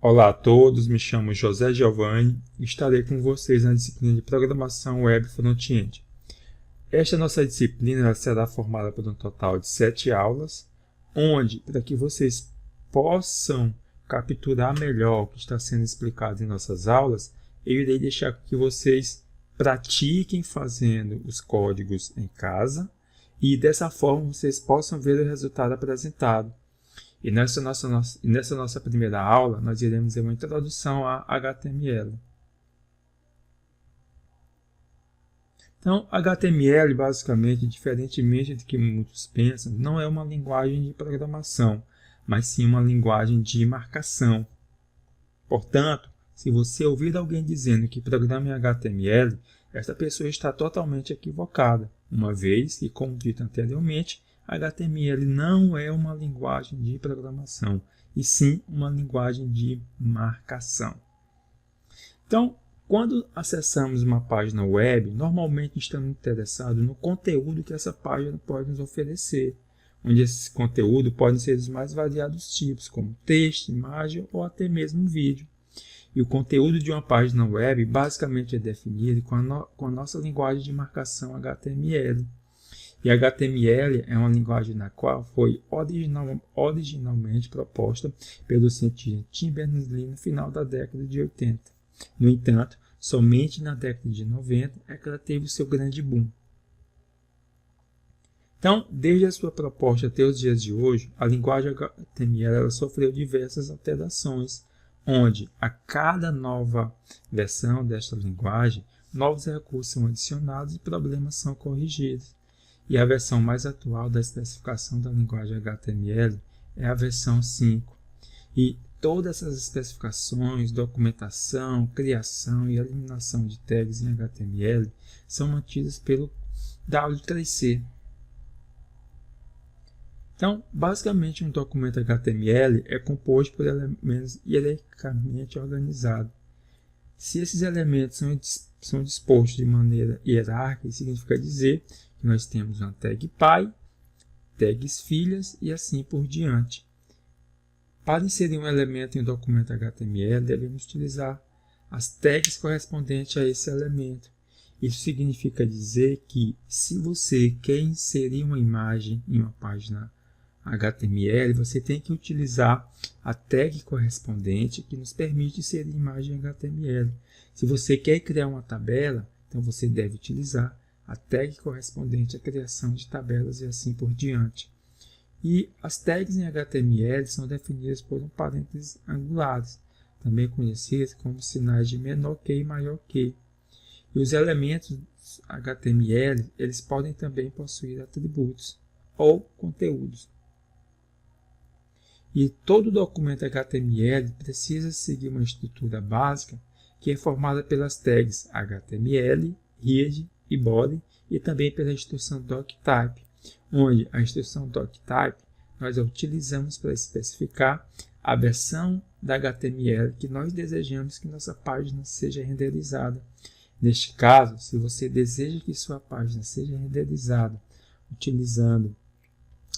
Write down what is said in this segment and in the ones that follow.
Olá a todos, me chamo José Giovanni e estarei com vocês na disciplina de Programação Web Front-End. Esta nossa disciplina será formada por um total de 7 aulas, onde, para que vocês possam capturar melhor o que está sendo explicado em nossas aulas, eu irei deixar que vocês pratiquem fazendo os códigos em casa e dessa forma vocês possam ver o resultado apresentado. E nessa nossa primeira aula, nós iremos ver uma introdução a HTML. Então, HTML, basicamente, diferentemente do que muitos pensam, não é uma linguagem de programação, mas sim uma linguagem de marcação. Portanto, se você ouvir alguém dizendo que programa em HTML, essa pessoa está totalmente equivocada, uma vez que, como dito anteriormente, HTML não é uma linguagem de programação, e sim uma linguagem de marcação. Então, quando acessamos uma página web, normalmente estamos interessados no conteúdo que essa página pode nos oferecer, onde esse conteúdo pode ser dos mais variados tipos, como texto, imagem ou até mesmo vídeo. E o conteúdo de uma página web basicamente é definido com a nossa linguagem de marcação HTML. E HTML é uma linguagem na qual foi originalmente proposta pelo cientista Tim Berners-Lee no final da década de 80. No entanto, somente na década de 90 é que ela teve o seu grande boom. Então, desde a sua proposta até os dias de hoje, a linguagem HTML ela sofreu diversas alterações, onde a cada nova versão desta linguagem, novos recursos são adicionados e problemas são corrigidos. E a versão mais atual da especificação da linguagem HTML é a versão 5. E todas essas especificações, documentação, criação e eliminação de tags em HTML são mantidas pelo W3C. Então, basicamente, um documento HTML é composto por elementos hierarquicamente organizados. Se esses elementos são dispostos de maneira hierárquica, significa dizer que nós temos uma tag pai, tags filhas e assim por diante. Para inserir um elemento em um documento HTML, devemos utilizar as tags correspondentes a esse elemento. Isso significa dizer que, se você quer inserir uma imagem em uma página HTML, você tem que utilizar a tag correspondente que nos permite inserir imagem HTML. Se você quer criar uma tabela, então você deve utilizar a tag correspondente à criação de tabelas e assim por diante. E as tags em HTML são definidas por um parênteses angulares, também conhecidos como sinais de menor que e maior que. E os elementos HTML eles podem também possuir atributos ou conteúdos. E todo documento HTML precisa seguir uma estrutura básica que é formada pelas tags HTML, head e body e também pela instrução doctype, onde a instrução doctype nós a utilizamos para especificar a versão da HTML que nós desejamos que nossa página seja renderizada. Neste caso, se você deseja que sua página seja renderizada utilizando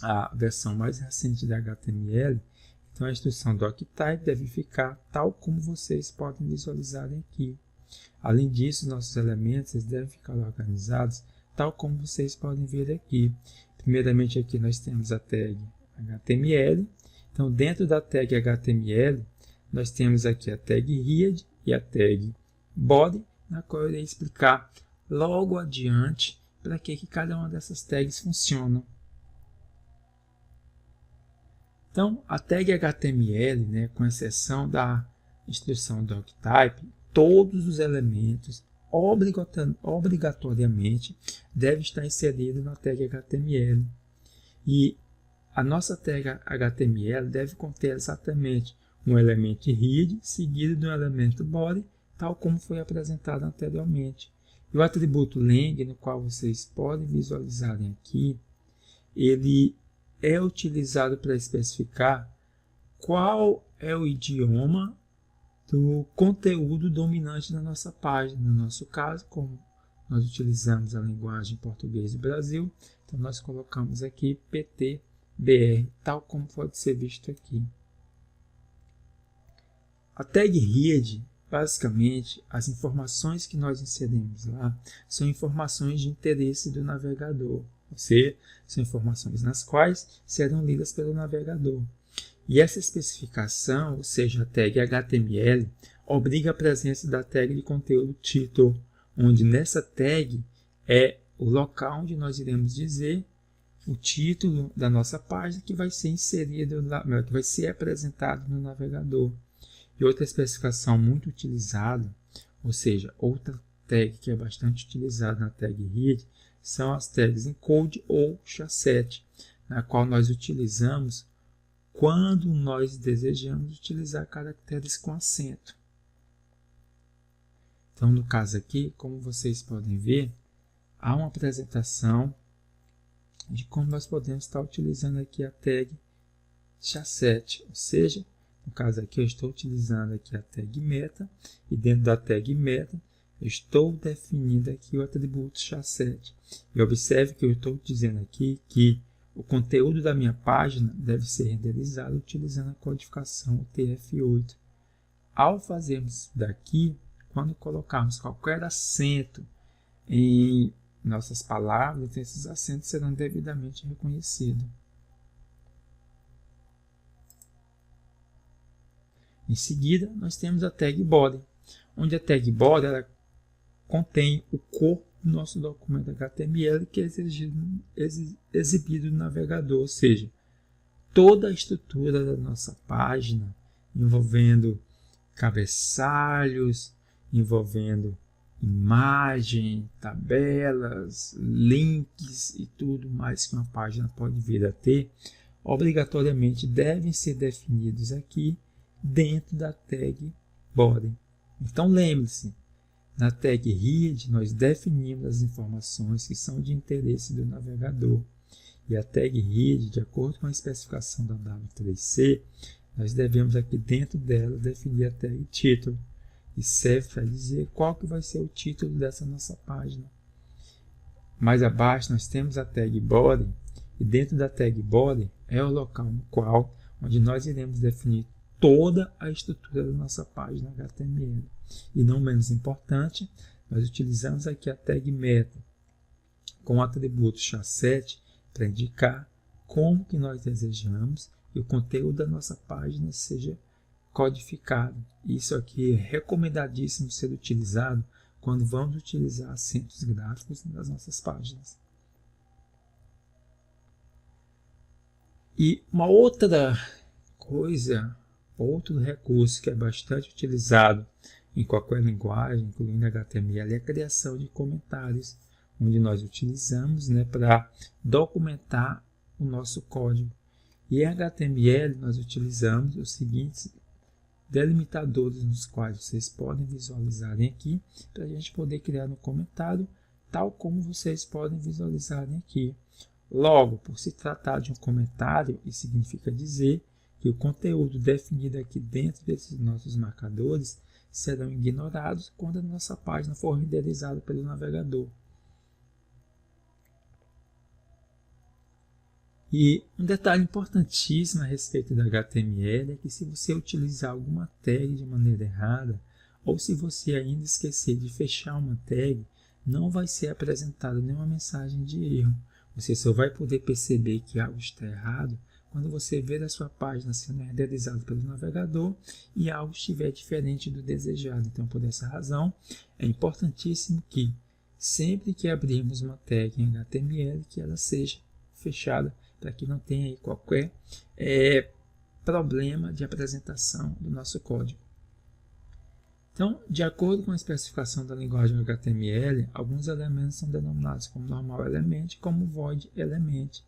a versão mais recente da HTML, então a instrução doctype deve ficar tal como vocês podem visualizar aqui. Além disso, nossos elementos devem ficar organizados tal como vocês podem ver aqui. Primeiramente aqui nós temos a tag HTML. Então dentro da tag HTML nós temos aqui a tag head e a tag body, na qual eu irei explicar logo adiante para que cada uma dessas tags funciona. Então, a tag HTML, com exceção da instrução doctype, todos os elementos obrigatoriamente devem estar inseridos na tag HTML. E a nossa tag HTML deve conter exatamente um elemento head seguido de um elemento body, tal como foi apresentado anteriormente. E o atributo lang, no qual vocês podem visualizarem aqui, ele é utilizado para especificar qual é o idioma do conteúdo dominante da nossa página. No nosso caso, como nós utilizamos a linguagem português do Brasil, então nós colocamos aqui PTBR, tal como pode ser visto aqui. A tag read, basicamente, as informações que nós inserimos lá são informações de interesse do navegador, ou seja, são informações nas quais serão lidas pelo navegador. E essa especificação, ou seja, a tag HTML, obriga a presença da tag de conteúdo título, onde nessa tag é o local onde nós iremos dizer o título da nossa página que vai ser inserido, que vai ser apresentado no navegador. E outra especificação muito utilizada, ou seja, outra tag que é bastante utilizada na tag read, são as tags encode ou chasset, na qual nós utilizamos quando nós desejamos utilizar caracteres com acento. Então, no caso aqui, como vocês podem ver, há uma apresentação de como nós podemos estar utilizando aqui a tag chasset, ou seja, no caso aqui eu estou utilizando aqui a tag meta e dentro da tag meta eu estou definindo aqui o atributo chasset. E observe que eu estou dizendo aqui que o conteúdo da minha página deve ser renderizado utilizando a codificação UTF-8. Ao fazermos isso daqui, quando colocarmos qualquer acento em nossas palavras, esses acentos serão devidamente reconhecidos. Em seguida, nós temos a tag body, onde a tag body ela contém o corpo do nosso documento HTML que é exibido no navegador, ou seja, toda a estrutura da nossa página, envolvendo cabeçalhos, envolvendo imagem, tabelas, links e tudo mais que uma página pode vir a ter, obrigatoriamente devem ser definidos aqui dentro da tag body. Então lembre-se, na tag read nós definimos as informações que são de interesse do navegador. E a tag read, de acordo com a especificação da W3C, nós devemos aqui dentro dela definir a tag título. E serve para dizer qual que vai ser o título dessa nossa página. Mais abaixo nós temos a tag body. E dentro da tag body é o local no qual onde nós iremos definir toda a estrutura da nossa página HTML. E não menos importante, nós utilizamos aqui a tag meta com o atributo chasset para indicar como que nós desejamos que o conteúdo da nossa página seja codificado. Isso aqui é recomendadíssimo ser utilizado quando vamos utilizar acentos gráficos nas nossas páginas. E uma outra coisa, outro recurso que é bastante utilizado em qualquer linguagem, incluindo HTML, é a criação de comentários, onde nós utilizamos para documentar o nosso código. E em HTML nós utilizamos os seguintes delimitadores, nos quais vocês podem visualizarem aqui, para a gente poder criar um comentário, tal como vocês podem visualizarem aqui. Logo, por se tratar de um comentário, isso significa dizer que o conteúdo definido aqui dentro desses nossos marcadores serão ignorados quando a nossa página for renderizada pelo navegador. E um detalhe importantíssimo a respeito do HTML é que se você utilizar alguma tag de maneira errada, ou se você ainda esquecer de fechar uma tag, não vai ser apresentada nenhuma mensagem de erro. Você só vai poder perceber que algo está errado quando você ver a sua página sendo renderizada pelo navegador e algo estiver diferente do desejado. Então, por essa razão, é importantíssimo que, sempre que abrirmos uma tag em HTML, que ela seja fechada, para que não tenha aí qualquer problema de apresentação do nosso código. Então, de acordo com a especificação da linguagem HTML, alguns elementos são denominados como normal element e como void element.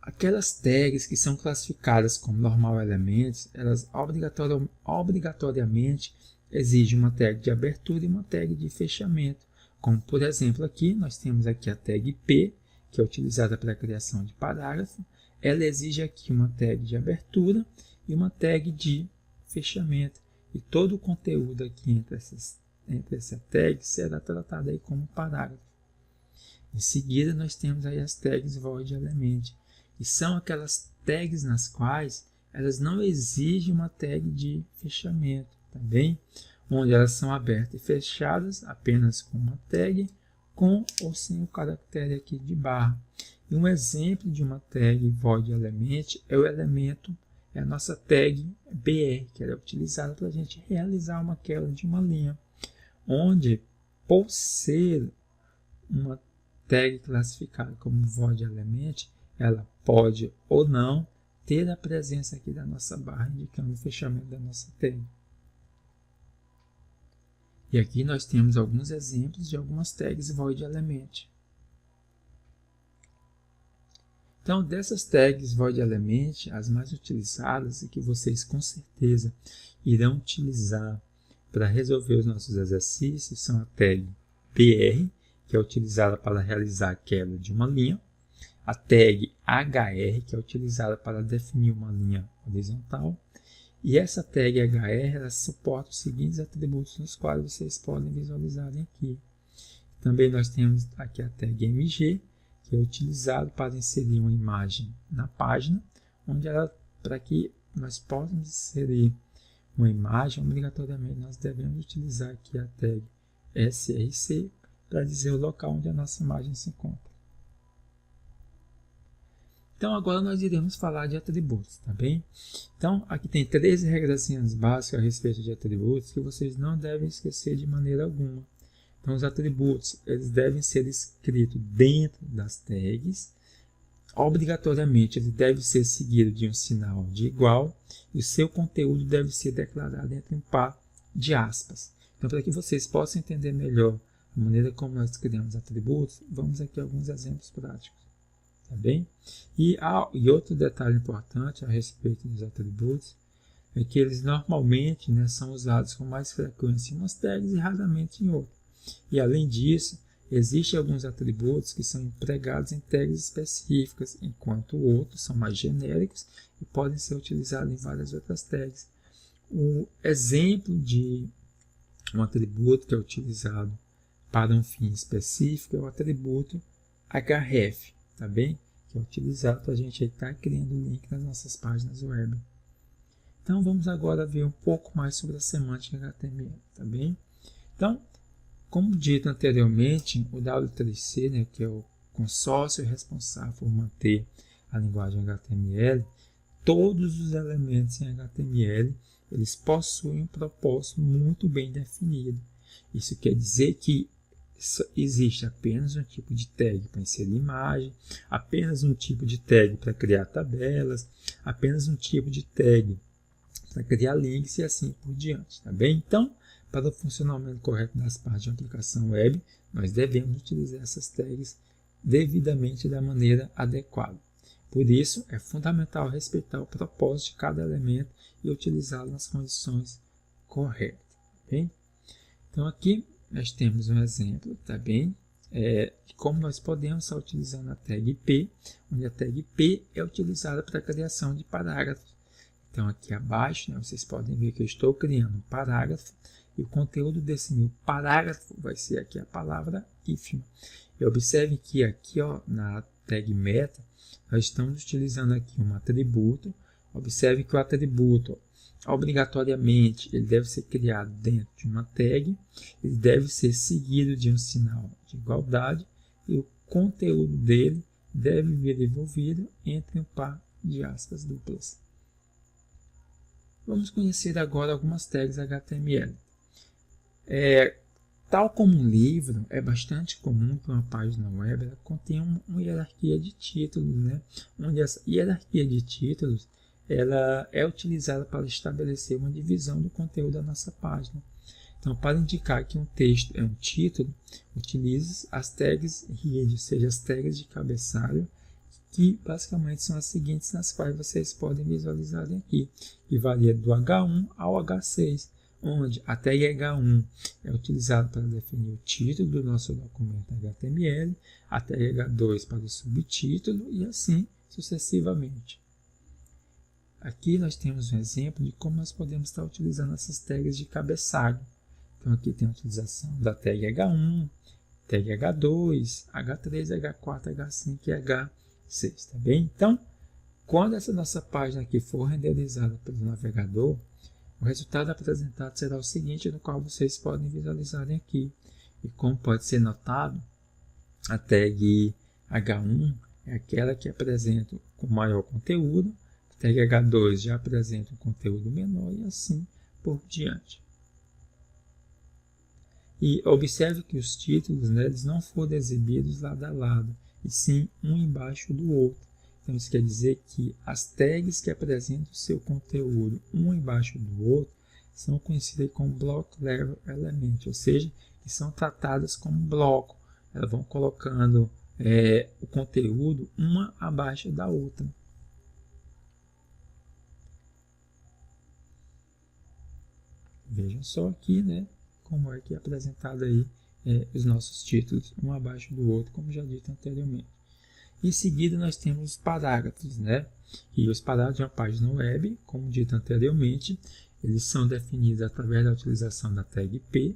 Aquelas tags que são classificadas como normal elements, elas obrigatoriamente exigem uma tag de abertura e uma tag de fechamento. Como, por exemplo, aqui nós temos aqui a tag P, que é utilizada para a criação de parágrafo. Ela exige aqui uma tag de abertura e uma tag de fechamento. E todo o conteúdo aqui entre essa tag será tratado aí como parágrafo. Em seguida, nós temos aí as tags void element, que são aquelas tags nas quais elas não exigem uma tag de fechamento, tá bem? Onde elas são abertas e fechadas apenas com uma tag, com ou sem o caractere aqui de barra. E um exemplo de uma tag void element é o elemento, é a nossa tag BR, que ela é utilizada para a gente realizar uma quebra de uma linha, onde, por ser uma tag classificada como void element, ela pode ou não ter a presença aqui da nossa barra, indicando o fechamento da nossa tag. E aqui nós temos alguns exemplos de algumas tags void element. Então, dessas tags void element, as mais utilizadas e que vocês com certeza irão utilizar para resolver os nossos exercícios são a tag BR, que é utilizada para realizar a quebra de uma linha, a tag HR, que é utilizada para definir uma linha horizontal, e essa tag HR ela suporta os seguintes atributos nos quais vocês podem visualizar aqui. Também nós temos aqui a tag MG, que é utilizado para inserir uma imagem na página, onde ela, para que nós possamos inserir uma imagem, obrigatoriamente nós devemos utilizar aqui a tag SRC para dizer o local onde a nossa imagem se encontra. Então agora nós iremos falar de atributos, tá bem? Então aqui tem 13 regrazinhas básicas a respeito de atributos que vocês não devem esquecer de maneira alguma. Então os atributos, eles devem ser escritos dentro das tags. Obrigatoriamente ele deve ser seguido de um sinal de igual e o seu conteúdo deve ser declarado entre um par de aspas. Então para que vocês possam entender melhor a maneira como nós criamos atributos, vamos aqui a alguns exemplos práticos. Tá bem? E outro detalhe importante a respeito dos atributos é que eles normalmente, né, são usados com mais frequência em umas tags e raramente em outras. E além disso, existem alguns atributos que são empregados em tags específicas, enquanto outros são mais genéricos e podem ser utilizados em várias outras tags. Um exemplo de um atributo que é utilizado para um fim específico é o atributo href, tá bem? Que é utilizado para a gente estar criando link nas nossas páginas web. Então vamos agora ver um pouco mais sobre a semântica HTML, tá bem? Então, como dito anteriormente, o W3C, né, que é o consórcio responsável por manter a linguagem HTML, todos os elementos em HTML eles possuem um propósito muito bem definido. Isso quer dizer que existe apenas um tipo de tag para inserir imagem, apenas um tipo de tag para criar tabelas, apenas um tipo de tag para criar links e assim por diante, tá bem? Então, para o funcionamento correto das partes de uma aplicação web, nós devemos utilizar essas tags devidamente da maneira adequada. Por isso, é fundamental respeitar o propósito de cada elemento e utilizá-lo nas condições corretas. Tá bem? Então, aqui nós temos um exemplo, tá bem? De como nós podemos estar utilizando a tag P, onde a tag P é utilizada para a criação de parágrafos. Então, aqui abaixo, né, vocês podem ver que eu estou criando um parágrafo e o conteúdo desse meu parágrafo vai ser aqui a palavra ínfima. E observe que aqui, ó, na tag meta, nós estamos utilizando aqui um atributo. Observe que o atributo, obrigatoriamente, ele deve ser criado dentro de uma tag, ele deve ser seguido de um sinal de igualdade e o conteúdo dele deve vir envolvido entre um par de aspas duplas. Vamos conhecer agora algumas tags HTML. Tal como um livro, é bastante comum que uma página web ela contenha uma hierarquia de títulos, né? Onde essa hierarquia de títulos ela é utilizada para estabelecer uma divisão do conteúdo da nossa página. Então, para indicar que um texto é um título, utilize as tags read, ou seja, as tags de cabeçalho, que basicamente são as seguintes, nas quais vocês podem visualizar aqui, que varia do H1 ao H6, onde a tag H1 é utilizada para definir o título do nosso documento HTML, a tag H2 para o subtítulo e assim sucessivamente. Aqui nós temos um exemplo de como nós podemos estar utilizando essas tags de cabeçalho. Então aqui tem a utilização da tag H1, tag H2, H3, H4, H5 e H6, tá bem? Então, Quando essa nossa página aqui for renderizada pelo navegador, o resultado apresentado será o seguinte, no qual vocês podem visualizar aqui. E como pode ser notado, a tag H1 é aquela que apresenta com maior conteúdo, a tag H2 já apresenta um conteúdo menor e assim por diante. E observe que os títulos, né, eles não foram exibidos lado a lado, e sim um embaixo do outro. Então isso quer dizer que as tags que apresentam o seu conteúdo um embaixo do outro são conhecidas como Block Level Element, ou seja, que são tratadas como bloco. Elas vão colocando o conteúdo uma abaixo da outra. Vejam só aqui, né, como é que é apresentado aí os nossos títulos, um abaixo do outro, como já dito anteriormente. Em seguida, nós temos os parágrafos, né? E os parágrafos de uma página web, como dito anteriormente, eles são definidos através da utilização da tag P,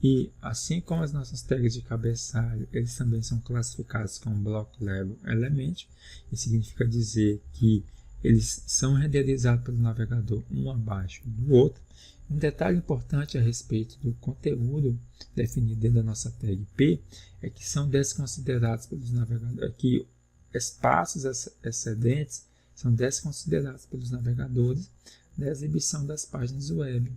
e assim como as nossas tags de cabeçalho, eles também são classificados como Block Level Element, isso significa dizer que eles são renderizados pelo navegador um abaixo do outro. Um detalhe importante a respeito do conteúdo definido dentro da nossa tag P é que são desconsiderados pelos navegadores, que espaços excedentes são desconsiderados pelos navegadores na exibição das páginas web.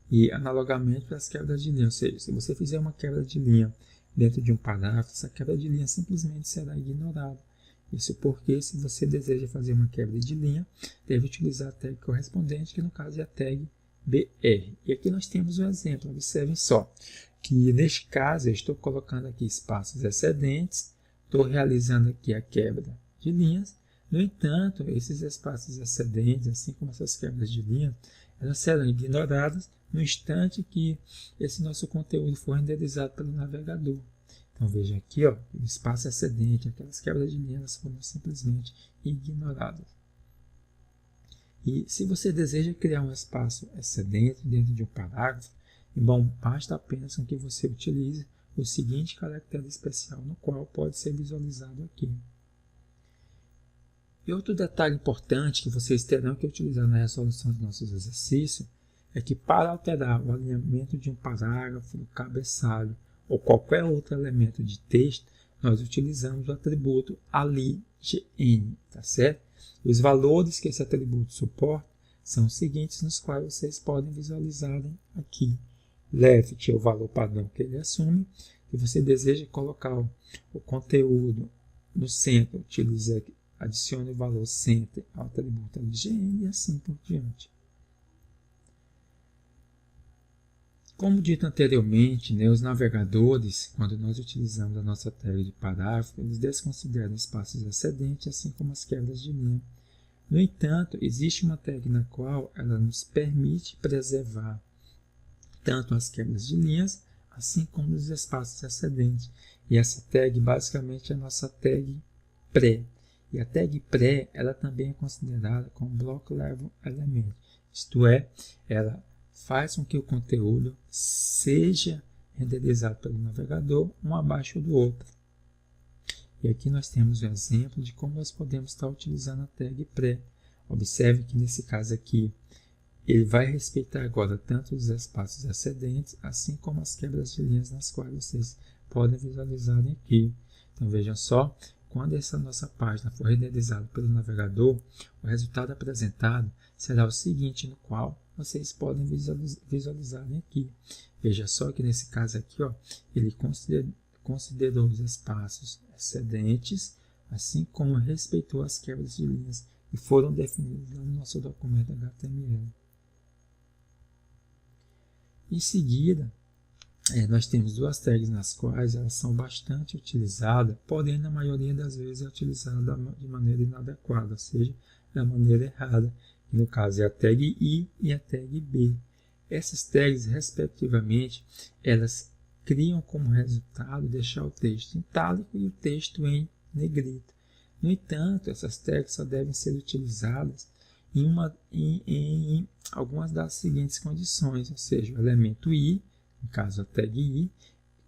E analogamente para as quebras de linha, ou seja, se você fizer uma quebra de linha dentro de um parágrafo, essa quebra de linha simplesmente será ignorada. Isso porque, se você deseja fazer uma quebra de linha, deve utilizar a tag correspondente, que no caso é a tag BR. E aqui nós temos um exemplo, observem só, que neste caso eu estou colocando aqui espaços excedentes, estou realizando aqui a quebra de linhas. No entanto, esses espaços excedentes, assim como essas quebras de linha, elas serão ignoradas no instante que esse nosso conteúdo for renderizado pelo navegador. Então veja aqui, ó, o espaço excedente, aquelas quebras de linhas foram simplesmente ignoradas. E se você deseja criar um espaço excedente dentro de um parágrafo, bom, basta apenas com que você utilize o seguinte caractere especial, no qual pode ser visualizado aqui. E outro detalhe importante que vocês terão que utilizar na resolução dos nossos exercícios é que, para alterar o alinhamento de um parágrafo, do cabeçalho ou qualquer outro elemento de texto, nós utilizamos o atributo align, tá certo? Os valores que esse atributo suporta são os seguintes, nos quais vocês podem visualizar aqui. Left é o valor padrão que ele assume. Se você deseja colocar o conteúdo no centro, adicione o valor center ao atributo align e assim por diante. Como dito anteriormente, né, os navegadores, quando nós utilizamos a nossa tag de parágrafo, eles desconsideram espaços excedentes, assim como as quebras de linha. No entanto, existe uma tag na qual ela nos permite preservar tanto as quebras de linhas, assim como os espaços excedentes. E essa tag basicamente é a nossa tag pré. E a tag pré, ela também é considerada como Block Level Element. Isto é, ela faz com que o conteúdo seja renderizado pelo navegador um abaixo do outro. E aqui nós temos um exemplo de como nós podemos estar utilizando a tag pré. Observe que nesse caso aqui, ele vai respeitar agora tanto os espaços excedentes, assim como as quebras de linhas nas quais vocês podem visualizar aqui. Então vejam só, quando essa nossa página for renderizada pelo navegador, o resultado apresentado será o seguinte, no qual vocês podem visualizar aqui. Veja só que nesse caso aqui, ó, ele considerou os espaços excedentes, assim como respeitou as quebras de linhas que foram definidas no nosso documento HTML. Em seguida, nós temos duas tags nas quais elas são bastante utilizadas, porém na maioria das vezes é utilizada de maneira inadequada, ou seja, da maneira errada. No caso é a tag I e a tag B. Essas tags, respectivamente, elas criam como resultado deixar o texto em itálico e o texto em negrito. No entanto, essas tags só devem ser utilizadas em algumas das seguintes condições, ou seja, o elemento I, no caso a tag I,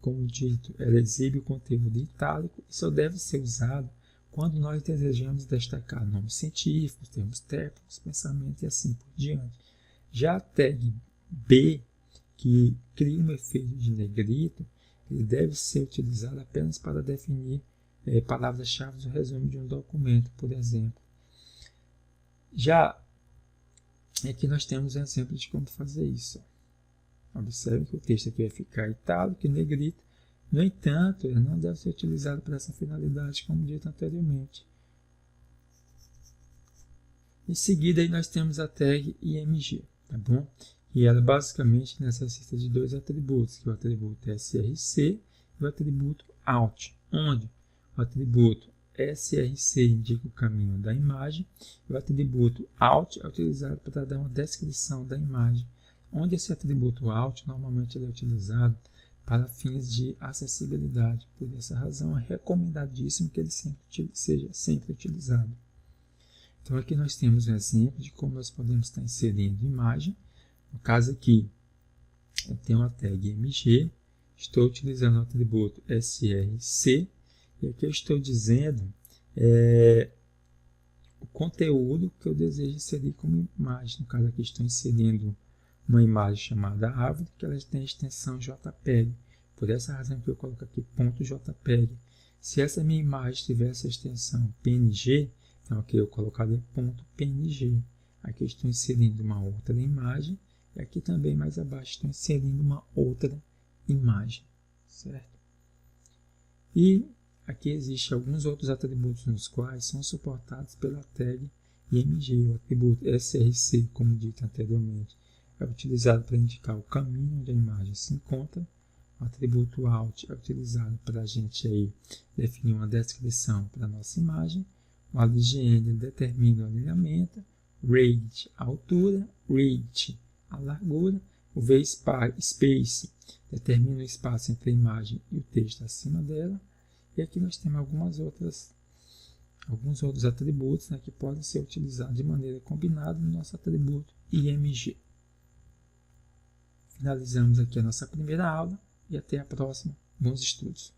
como dito, ela exibe o conteúdo em itálico e só deve ser usado quando nós desejamos destacar nomes científicos, termos técnicos, pensamento e assim por diante. Já a tag B, que cria um efeito de negrito, ele deve ser utilizado apenas para definir palavras-chave do resumo de um documento, por exemplo. Já aqui nós temos um exemplo de como fazer isso. Observe que o texto aqui vai ficar itálico e negrito. No entanto, ele não deve ser utilizado para essa finalidade, como dito anteriormente. Em seguida, aí nós temos a tag IMG, tá bom? E ela basicamente necessita de dois atributos, que é o atributo src e o atributo out, onde o atributo src indica o caminho da imagem e o atributo out é utilizado para dar uma descrição da imagem, onde esse atributo out normalmente ele é utilizado para fins de acessibilidade. Por essa razão, é recomendadíssimo que ele seja sempre utilizado. Então, aqui nós temos um exemplo de como nós podemos estar inserindo imagem. No caso aqui, eu tenho a tag MG, estou utilizando o atributo src, e aqui eu estou dizendo o conteúdo que eu desejo inserir como imagem. No caso aqui, estou inserindo uma imagem chamada árvore, que ela tem a extensão JPEG. Por essa razão que eu coloco aqui .jpeg. Se essa minha imagem tivesse a extensão PNG, então aqui eu colocaria .png. Aqui eu estou inserindo uma outra imagem, e aqui também mais abaixo estou inserindo uma outra imagem, certo? E aqui existem alguns outros atributos nos quais são suportados pela tag IMG. O atributo src, como dito anteriormente, é utilizado para indicar o caminho onde a imagem se encontra. O atributo out é utilizado para a gente aí definir uma descrição para a nossa imagem. O AliGN determina o alinhamento. Radius, a altura. Rate, a largura. O VSpace determina o espaço entre a imagem e o texto acima dela. E aqui nós temos alguns outros atributos, né, que podem ser utilizados de maneira combinada no nosso atributo IMG. Finalizamos aqui a nossa primeira aula e até a próxima. Bons estudos!